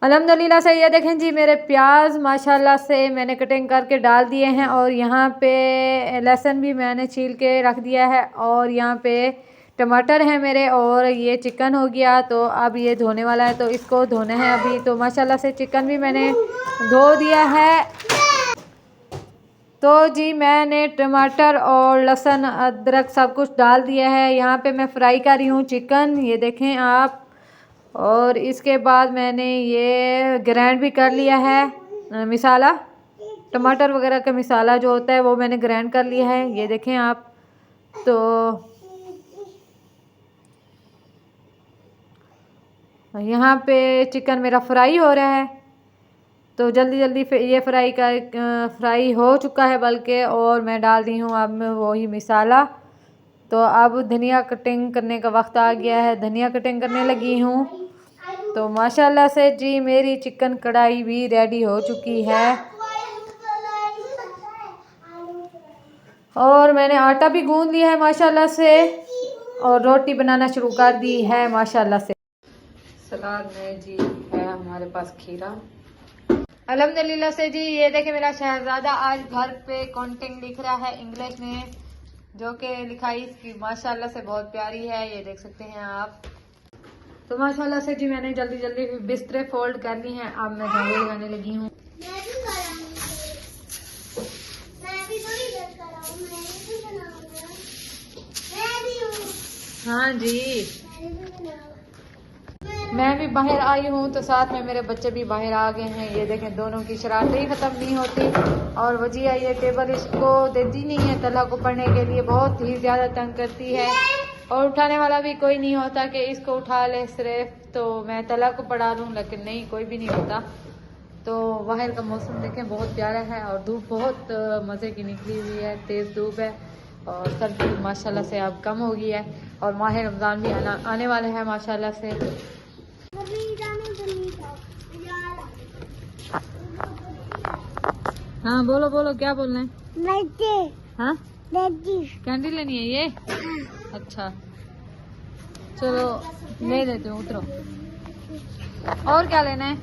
अल्हम्दुलिल्लाह से ये देखें जी मेरे प्याज माशाल्लाह से मैंने कटिंग करके डाल दिए हैं और यहाँ पे लहसुन भी मैंने छील के रख दिया है और यहाँ पे टमाटर हैं मेरे और ये चिकन हो गया। तो अब ये धोने वाला है तो इसको धोना है अभी। तो माशाल्लाह से चिकन भी मैंने धो दिया है। तो जी मैंने टमाटर और लहसुन अदरक सब कुछ डाल दिया है। यहाँ पे मैं फ्राई कर रही हूँ चिकन, ये देखें आप। और इसके बाद मैंने ये ग्राइंड भी कर लिया है मसाला, टमाटर वगैरह का मसाला जो होता है वो मैंने ग्राइंड कर लिया है, ये देखें आप। तो यहाँ पे चिकन मेरा फ्राई हो रहा है। तो जल्दी जल्दी ये फ्राई हो चुका है बल्कि, और मैं डाल दी हूँ अब वही मसाला। तो अब धनिया कटिंग करने का वक्त आ गया है, धनिया कटिंग करने लगी हूँ। तो माशाल्लाह से जी मेरी चिकन कढ़ाई भी रेडी हो चुकी है और मैंने आटा भी गूंद लिया है माशाल्लाह से और रोटी बनाना शुरू कर दी है माशाल्लाह से। सलाद में जी है हमारे पास खीरा। अल्हम्दुलिल्लाह से जी ये देखे मेरा शहजादा आज घर पे कॉन्टिंग लिख रहा है इंग्लिश में, जो कि लिखाई इसकी माशाल्लाह से बहुत प्यारी है, ये देख सकते हैं आप। तो माशाल्लाह से जी मैंने जल्दी जल्दी बिस्तरे फोल्ड कर ली हैं। अब मैं झाड़ू लगाने लगी हूँ। हाँ जी मैं भी बाहर आई हूँ तो साथ में मेरे बच्चे भी बाहर आ गए हैं। ये देखें दोनों की शरारतें ही ख़त्म नहीं होती और वजिया ये टेबल इसको देती नहीं है तला को पढ़ने के लिए, बहुत ही ज़्यादा तंग करती है और उठाने वाला भी कोई नहीं होता कि इसको उठा ले सिर्फ। तो मैं तला को पढ़ा दूँ लेकिन नहीं, कोई भी नहीं होता। तो बाहर का मौसम देखें बहुत प्यारा है और धूप बहुत मज़े की निकली हुई है, तेज़ धूप है और सर्दी माशाल्लाह से अब कम हो गई है और माह रमज़ान भी आने वाले हैं माशाल्लाह से। हाँ बोलो बोलो क्या बोलना है? हाँ कैंडी लेनी है ये? अच्छा चलो ले लेते हूँ, उतरो। और क्या लेना है?